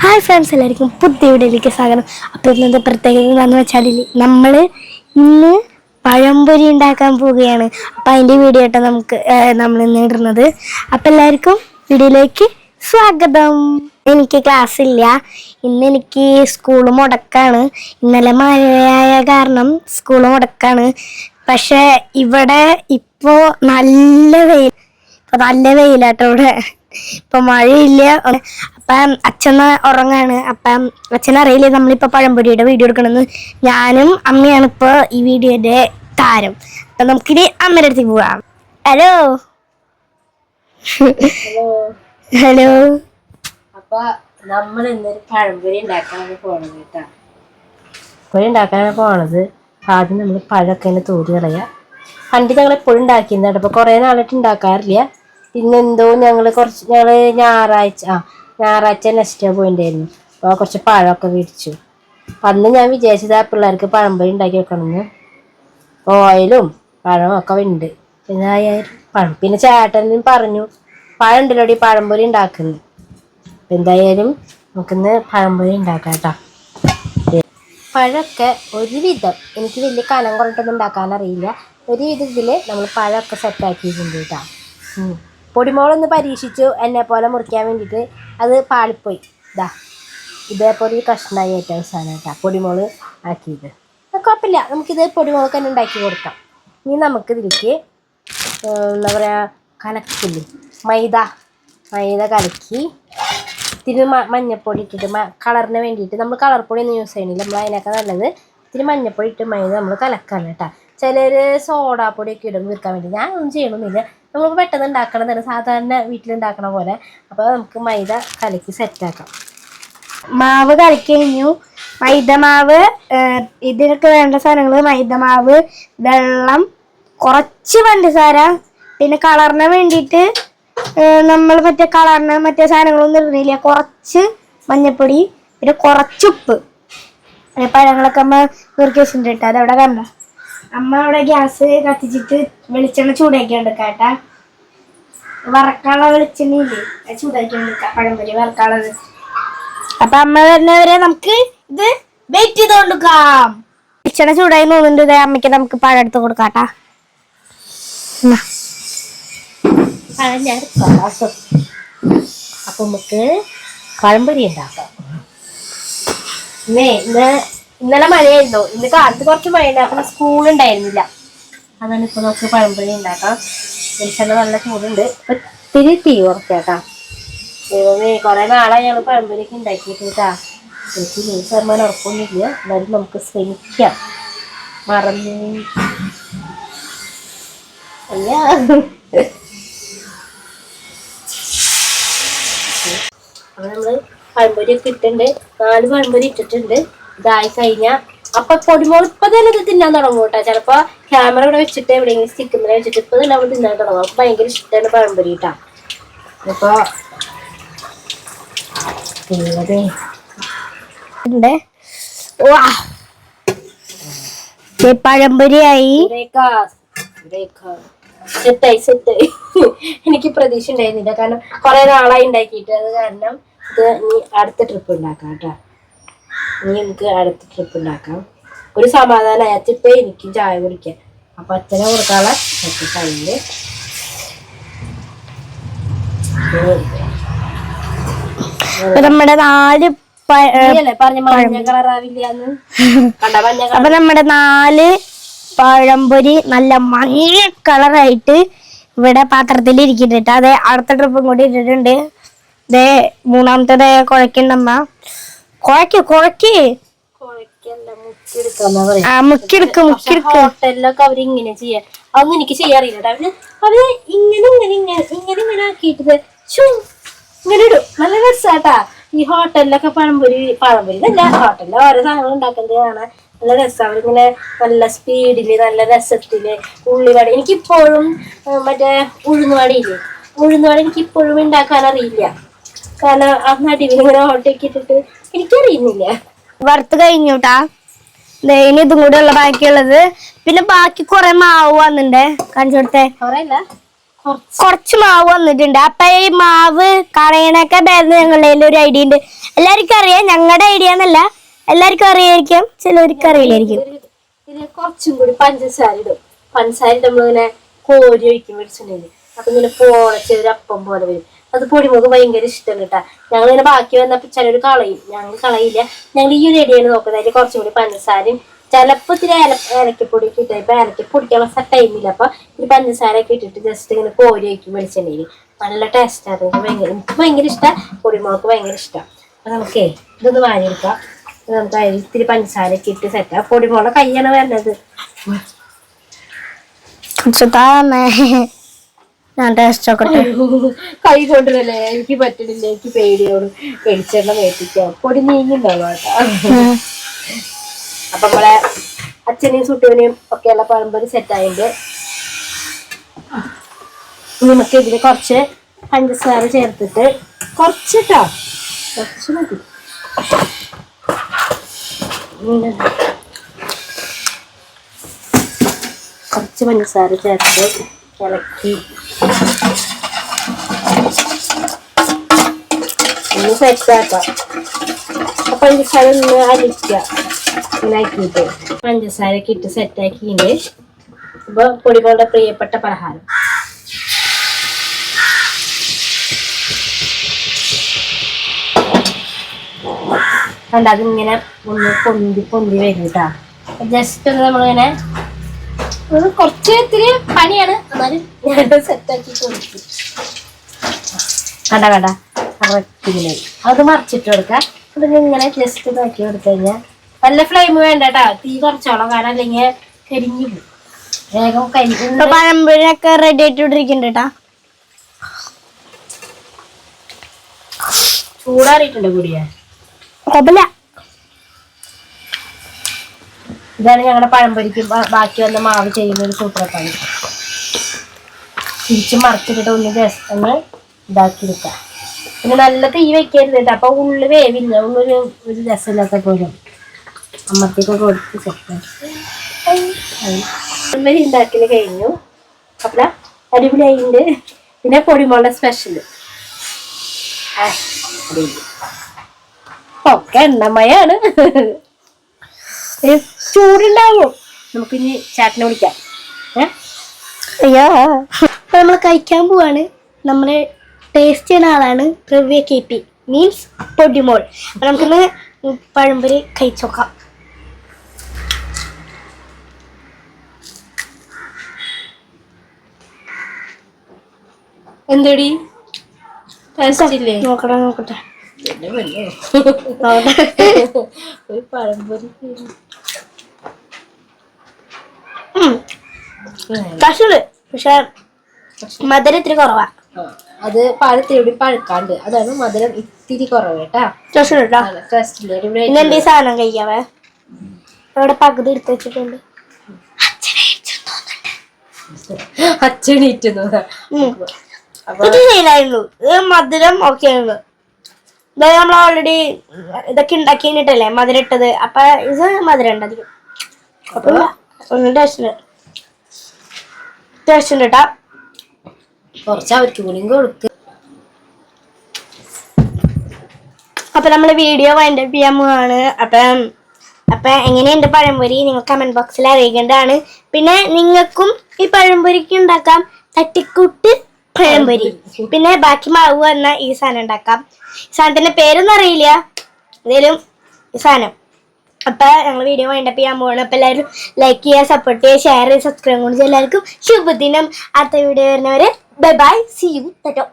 Hi friends, എല്ലാവർക്കും പുതിയ വീഡിയോയിലേക്ക് സ്വാഗതം. അപ്പോൾ ഇന്നത്തെ പ്രത്യേകത എന്താണെന്ന് വെച്ചാൽ നമ്മൾ ഇന്ന് പഴംപൊരി ഉണ്ടാക്കാൻ പോവുകയാണ്. അപ്പോൾ അതിൻ്റെ വീഡിയോ ആയിട്ട് നമ്മൾ ഇന്ന് ഇടുന്നത്. അപ്പോൾ എല്ലാവർക്കും വീഡിയോയിലേക്ക് സ്വാഗതം. എനിക്ക് ക്ലാസ് ഇല്ല, ഇന്ന് എനിക്ക് സ്കൂൾ മുടക്കാണ്. ഇന്നലെ മഴയായ കാരണം സ്കൂൾ മുടക്കാണ്. പക്ഷേ ഇവിടെ ഇപ്പോൾ നല്ല വെയിലാട്ടോ. ഇവിടെ ഇപ്പൊ മഴയില്ല. അപ്പം അച്ഛൻ ഉറങ്ങാണ്. അപ്പം അച്ഛനറിയില്ല നമ്മളിപ്പോ പഴംപൊരിയുടെ വീഡിയോ എടുക്കണമെന്ന്. ഞാനും അമ്മയാണ് ഇപ്പൊ ഈ വീഡിയോയുടെ താരം. അപ്പൊ നമുക്കിനി അമ്മയുടെ അടുത്തേക്ക് പോവാം. Hello hello. അപ്പൊ നമ്മൾ ഇന്നൊരു പഴംപൊരി ഉണ്ടാക്കാനാണ് പോണത് കേട്ടോ. പൊരി ഉണ്ടാക്കാനാണ് പോണത്. ആദ്യം നമ്മൾ പഴമൊക്കെ തോരി കളയുക. പണ്ട് ഞങ്ങൾ എപ്പോഴും ഉണ്ടാക്കിയിരുന്നുണ്ട്. അപ്പൊ കുറെ നാളായിട്ട് ഉണ്ടാക്കാറില്ല. പിന്നെന്തോ ഞങ്ങള് ഞായറാഴ്ച നെക്സ്റ്റ് പോയിണ്ടായിരുന്നു. അപ്പോൾ കുറച്ച് പഴമൊക്കെ മേടിച്ചു. അന്ന് ഞാൻ വിചാരിച്ചത് ആ പിള്ളേർക്ക് പഴംപൊരി ഉണ്ടാക്കി വെക്കണമെന്ന്. ഓയിലും പഴവും ഒക്കെ ഉണ്ട്. എന്തായാലും പിന്നെ ചേട്ടനും പറഞ്ഞു പഴം ഉണ്ടല്ലോടി പഴംപൊരി ഉണ്ടാക്കുന്നു. എന്തായാലും നമുക്കിന്ന് പഴംപൊരി ഉണ്ടാക്കാം കേട്ടോ. പഴമൊക്കെ ഒരുവിധം എനിക്ക് വലിയ കനം കുറഞ്ഞിട്ടൊന്നും ഉണ്ടാക്കാനറിയില്ല. ഒരു വിധത്തിൽ നമ്മൾ പഴമൊക്കെ സെറ്റാക്കിയിട്ടുണ്ട് കേട്ടോ. പൊടിമോളൊന്ന് പരീക്ഷിച്ചു എന്നെ പോലെ മുറിക്കാൻ വേണ്ടിയിട്ട്. അത് പാളിപ്പോയി. ഇതേപോലെ ഒരു കഷ്ണമായി ഏറ്റവും സാധനം കേട്ടോ പൊടിമോള് ആക്കിയത്. കുഴപ്പമില്ല, നമുക്കിത് പൊടിമോൾക്ക് തന്നെ ഉണ്ടാക്കി കൊടുക്കാം. ഇനി നമുക്കിതിലേക്ക് എന്താ പറയുക കലക്കില്ലേ മൈദ കലക്കി ഇത്തിരി മഞ്ഞപ്പൊടി ഇട്ടിട്ട് കളറിന് വേണ്ടിയിട്ട് നമ്മൾ കളർ പൊടി ഒന്നും യൂസ് ചെയ്യണില്ല. നമ്മൾ അതിനൊക്കെ നല്ലത് ഇത്തിരി മഞ്ഞപ്പൊടി ഇട്ട് മൈദ നമ്മൾ കലക്കാണ് കേട്ടോ. ചിലർ സോഡാപ്പൊടിയൊക്കെ ഇടും വീർക്കാൻ വേണ്ടി. ഞാൻ ഒന്നും ചെയ്യണമെന്നില്ല. നമുക്ക് പെട്ടെന്ന് ഉണ്ടാക്കണതാണ് സാധാരണ വീട്ടിലുണ്ടാക്കണ പോലെ. അപ്പോൾ നമുക്ക് മൈദ കലക്കി സെറ്റാക്കാം. മാവ് കലക്കി കഴിഞ്ഞു. മൈദമാവ് ഇതിനൊക്കെ വേണ്ട സാധനങ്ങൾ മൈദമാവ്, വെള്ളം, കുറച്ച് പഞ്ചസാര, പിന്നെ കളറിന് വേണ്ടിയിട്ട് നമ്മൾ മറ്റേ സാധനങ്ങളൊന്നും ഇടുന്നില്ല. കുറച്ച് മഞ്ഞൾപ്പൊടി, പിന്നെ കുറച്ച് ഉപ്പ്. പഴങ്ങളൊക്കെ അമ്മ വീർക്കി വെച്ചിട്ടുണ്ട് കേട്ടോ. അതവിടെ കണ്ട അമ്മ അവിടെ ഗ്യാസ് കത്തിച്ചിട്ട് വെളിച്ചെണ്ണ ചൂടാക്കി എടുക്കാട്ടാ. വറക്കാനുള്ള വെളിച്ചെണ്ണയില്ലേ ചൂടാക്കി എടുക്കാം പഴംപൊരി വറക്കാനുള്ളത്. അപ്പൊ അമ്മ വരുന്നവരെ നമുക്ക് ഇത് വെയിറ്റ് ചെയ്ത് കൊടുക്കാം. വെളിച്ചെണ്ണ ചൂടായി തോന്നുന്നുണ്ട്. അമ്മയ്ക്ക് നമുക്ക് പഴം എടുത്ത് കൊടുക്കാട്ടാ. അപ്പൊ നമുക്ക് പഴംപൊരി ഉണ്ടാക്കാം. ഇന്നലെ മഴയായിരുന്നു. ഇന്ന് കാലത്ത് കുറച്ച് മഴയുണ്ട്. അപ്പം സ്കൂളുണ്ടായിരുന്നില്ല. അതാണ് ഇപ്പൊ നമുക്ക് പഴംപൊരി ഉണ്ടാക്കാം. വെളിച്ചെണ്ണ നല്ല ചൂടുണ്ട്. ഇപ്പൊ ഇത്തിരി തീ കുറയ്ക്കാട്ടാ. കുറെ നാളായി ഞങ്ങൾ പഴംപൊരിയൊക്കെ ഉണ്ടാക്കിയിട്ടാ. എനിക്ക് 100% ഉറപ്പൊന്നുമില്ല. എന്നാലും നമുക്ക് ശ്രമിക്കാം. മറന്നു അപ്പൊ നമ്മള് പഴംപൊരിയൊക്കെ ഇട്ടിട്ടുണ്ട്. 4 പഴംപൊരി ഇട്ടിട്ടുണ്ട്. ഇതായി കഴിഞ്ഞാൽ അപ്പൊ പൊടിമോൾ ഇപ്പൊ തന്നെ ഇത് തിന്നാൻ തുടങ്ങും കേട്ടോ. ചിലപ്പോ ക്യാമറ ഇവിടെ വെച്ചിട്ട് എവിടെയെങ്കിലും സ്റ്റിക്കുന്ന വെച്ചിട്ട് ഇപ്പൊ തന്നെ നമ്മൾ തിന്നാൻ തുടങ്ങും. അപ്പൊ ഭയങ്കര ഇഷ്ടമാണ് പഴംപൊരി കേട്ടാ. അപ്പൊ പഴംപൊരിയായി. സെറ്റായി. എനിക്ക് പ്രതീക്ഷ ഉണ്ടായിരുന്നില്ല. കാരണം കുറെ നാളായി ഉണ്ടാക്കിയിട്ട്. അത് കാരണം ഇത് ഇനി അടുത്ത ട്രിപ്പ് ഉണ്ടാക്കാം കേട്ടോ. ഒരു സമാധാനം അച്ഛപ്പോ എനിക്കും ചായ കുടിക്കാൻ. അപ്പൊ അച്ഛനെ കൊടുക്കാനുള്ള ടൈമില് നമ്മുടെ 4 പറഞ്ഞ മഞ്ഞ കളറാവില്ലാന്ന് കണ്ട മഞ്ഞ. അപ്പൊ നമ്മുടെ 4 പഴംപൊരി നല്ല മഞ്ഞ കളറായിട്ട് ഇവിടെ പാത്രത്തിൽ ഇരിക്കുന്നുണ്ട്. അതെ അടുത്ത ട്രിപ്പും കൂടി ഇട്ടിട്ടുണ്ട്. ഇതേ മൂന്നാമത്തെ കുഴക്കണ്ടമ്മ. ഹോട്ടലിലൊക്കെ അവരിങ്ങനെ ചെയ്യാ. അതൊന്നും എനിക്ക് ചെയ്യാറില്ല. അവര് ഇങ്ങനെ ആക്കിയിട്ട് ഇങ്ങനെ ഇടും. നല്ല രസാട്ടാ. ഈ ഹോട്ടലിലൊക്കെ പഴംപൊരി നല്ല ഹോട്ടലിൽ ഓരോ സാധനങ്ങൾ ഉണ്ടാക്കുന്നത് കാണാൻ നല്ല രസം. അവരിങ്ങനെ നല്ല സ്പീഡില് നല്ല രസത്തില് ഉള്ളിവട. എനിക്കിപ്പോഴും മറ്റേ ഉഴുന്നുവട എനിക്കിപ്പോഴും ഉണ്ടാക്കാൻ അറിയില്ല. കാരണം ആ നടുവിലിങ്ങനെ ഓട്ടയൊക്കെ ഇട്ടിട്ട് എനിക്കറിയുന്നില്ല. വറുത്ത് കഴിഞ്ഞൂട്ടാ. ഇനി ഇതും കൂടെ ഉള്ള ബാക്കിയുള്ളത്. പിന്നെ ബാക്കി കുറെ മാവ് വന്നിണ്ടേ കാണിച്ചു കൊടുത്തേ. കുറച്ച് മാവ് വന്നിട്ടുണ്ട്. അപ്പൊ ഈ മാവ് കളയണൊക്കെ ഭേദം ഞങ്ങളുടെ ഒരു ഐഡിയ ഉണ്ട്. എല്ലാവർക്കും അറിയാം, ഞങ്ങളുടെ ഐഡിയ എന്നല്ല, എല്ലാവർക്കും അറിയായിരിക്കും, ചിലവർക്ക് അറിയില്ലായിരിക്കും. ഇതിന് കുറച്ചും കൂടി പഞ്ചസാര ഇടും. പഞ്ചസാര നമ്മളിങ്ങനെ കോരി ഒഴിക്കും വെളിച്ചെണ്ണയിൽ. അപ്പൊ ഇങ്ങനെ പോളച്ചൊരു അപ്പം പോലെ വരും. അത് പൊടിമുഖം ഭയങ്കര ഇഷ്ടമാണ് കേട്ടാ. ഞങ്ങളിങ്ങനെ ബാക്കി വന്നപ്പോ ചിലർ കളയും, ഞങ്ങൾ കളയില്ല. ഞങ്ങൾ ഈ ഒരു ഐഡിയാണ് നോക്കുന്നത്. അതിൽ കുറച്ചും കൂടി പഞ്ചസാരയും ചിലപ്പോൾ ഇത്തിരി ഏലക്കപ്പൊടി ഒക്കെ ഇട്ടാൽ ഇപ്പൊ ഏലക്കപ്പൊടിക്കാനുള്ള ടൈമില്ല. അപ്പൊ ഇത് പഞ്ചസാര ഒക്കെ ഇട്ടിട്ട് ജസ്റ്റ് ഇങ്ങനെ കോരി വയ്ക്കും വെളിച്ചെണ്ണയിൽ. നല്ല ടേസ്റ്റാണ്. എനിക്ക് ഭയങ്കര ഇഷ്ടമാണ്, പൊടിമുളക്ക് ഭയങ്കര ഇഷ്ടമാണ്. അപ്പൊ നമുക്കേ ഇതൊന്ന് വാങ്ങിയെടുക്കാം. നമുക്ക് അതിൽ ഇത്തിരി പഞ്ചസാര ഒക്കെ ഇട്ട് സെറ്റാ. പൊടിമുളക് കയ്യാണ് വരുന്നത്. കൈ കൊണ്ടുവരല്ലേ, എനിക്ക് പറ്റണില്ല, എനിക്ക് പേടിയോട് വെളിച്ചെണ്ണ മേടിക്കാം. പൊടി നീങ്ങിണ്ടാവും കേട്ടോ. അപ്പൊ നമ്മളെ അച്ഛനെയും സുട്ടുവിനെയും ഒക്കെയുള്ള പഴംപൊരി സെറ്റായിട്ട് നമുക്ക് ഇതിൽ കുറച്ച് പഞ്ചസാര ചേർത്തിട്ട് കുറച്ചിട്ടാ, കുറച്ച് മതി. കുറച്ച് പഞ്ചസാര ചേർത്ത് ഇളക്കി ഒന്ന് സെറ്റാക്കാം. പഞ്ചസാര ഒന്ന് അരിക്കുക. ഇങ്ങനെ ആക്കിയിട്ട് പഞ്ചസാരയൊക്കെ ഇട്ട് സെറ്റാക്കിയിട്ട് ഇപ്പൊ പൊടികളുടെ പ്രിയപ്പെട്ട പലഹാരം കണ്ട അതിങ്ങനെ ഒന്ന് പൊന്തി വരും കേട്ടാ. ജസ്റ്റ് ഒന്ന് നമ്മളിങ്ങനെ കുറച്ച് ഇത്തിരി പണിയാണ്, എന്നാലും ഞാൻ സെറ്റാക്കി കൊടുക്കും. കണ്ട കറക്റ്റിങ്ങനെ അത് മറിച്ചിട്ട് കൊടുക്കാം. ഇങ്ങനെ ജസ്റ്റ് ഇതാക്കി കൊടുത്തു കഴിഞ്ഞാൽ നല്ല ഫ്ലെയിം വേണ്ട കേട്ടാ, തീ കുറച്ചോളം, കാരണം അല്ലെങ്കിൽ കരിഞ്ഞു പോകും വേഗം. പഴംപൊരിയൊക്കെ റെഡി ആയിട്ടിരിക്കണ്ട. ചൂടാറിയിട്ടുണ്ട് കൂടിയാ. കുഴപ്പമില്ല. ഇതാണ് ഞങ്ങളുടെ പഴംപൊരിക്ക് ബാക്കി വന്ന മാവ് ചെയ്യുന്ന ഒരു സൂപ്പർ പണി. തിരിച്ച് മറിച്ചിട്ടിട്ട് ഒന്ന് ജസ്റ്റ് ഒന്ന് ഇതാക്കി എടുക്കാം. പിന്നെ നല്ല തീ വെക്കരുത് കേട്ടോ, അപ്പൊ ഉള്ളു വേവില്ല, ഒരു രസമില്ലാത്ത പോലും അമ്മത്തേക്കൊക്കെ കൊടുത്ത് സെറ്റ് ഉണ്ടാക്കല് കഴിഞ്ഞു. അപ്പള അടിപൊളിയായിട്ടുണ്ട്. പിന്നെ പൊടിമുളക് സ്പെഷ്യല് ഒക്കെ എണ്ണമയാണ്. ചൂടുണ്ടാവും. നമുക്കിനി ചാട്ടിനെ വിളിക്കാം. അയ്യോ, അപ്പൊ നമ്മൾ കഴിക്കാൻ പോവാണ്. നമ്മള് ടേസ്റ്റ് ചെയ്യുന്ന ആളാണ് പ്രവ്യ KP, മീൻസ് പൊടിമോൾ. അപ്പൊ നമുക്കിന്ന് പഴംപൊരി കഴിച്ചോക്കാം. എന്തടി ടേസ്റ്റില്ലേ? നോക്കട്ടെ. ഒരു പഴംപൊരി പക്ഷെ മധുരം ഇത്തിരി കുറവാ. അത് പഴത്തിലൂടെ പഴുക്കാണ്ട്, അതാണ് മധുരം ഇത്തിരി കുറവ് കേട്ടാ. പിന്നെ എന്റെ സാധനം കഴിക്കാവേ, അവിടെ പകുതി എടുത്ത് വെച്ചിട്ടുണ്ട്. അച്ഛനീറ്റുന്നു. ഇത് ശരിയായിരുന്നു, ഇത് മധുരം ഓക്കെ ആയിരുന്നു. ഇതായത് നമ്മൾ ഓൾറെഡി ഇതൊക്കെ ഉണ്ടാക്കി കഴിഞ്ഞിട്ടല്ലേ മധുരം ഇട്ടത്, അപ്പൊ ഇത് മധുരം ഉണ്ട് അധികം. അപ്പൊ ഒന്നും ടേസ്റ്റ് ഉണ്ട് കേട്ടാ. കുറച്ച് അവർക്ക് കൂടി കൊടുക്ക്. അപ്പൊ നമ്മള് വീഡിയോ വൈൻഡപ്പ് ചെയ്യാൻ പോവാണ്. അപ്പൊ എങ്ങനെയുണ്ട് പഴംപൊരി നിങ്ങൾ കമന്റ് ബോക്സിൽ അറിയിക്കേണ്ടതാണ്. പിന്നെ നിങ്ങൾക്കും ഈ പഴംപൊരിക്ക് ഉണ്ടാക്കാം തട്ടിക്കൂട്ട് പഴംപൊരി. പിന്നെ ബാക്കി മാവ് വന്നാൽ ഈ സാധനം ഉണ്ടാക്കാം. ഈ സാധനത്തിന്റെ പേരൊന്നും അറിയില്ല, ഏതായാലും ഈ സാധനം. അപ്പൊ ഞങ്ങൾ വീഡിയോ വൈൻഡപ്പ് ചെയ്യാൻ പോവാണ്. അപ്പൊ എല്ലാവരും ലൈക്ക് ചെയ്യുക, സപ്പോർട്ട് ചെയ്യുക, ഷെയർ ചെയ്യുക, സബ്സ്ക്രൈബ് ചെയ്യുക. എല്ലാവർക്കും ശുഭദിനം. അടുത്ത വീഡിയോ വരുന്നവരെ bye bye, see you, Tata.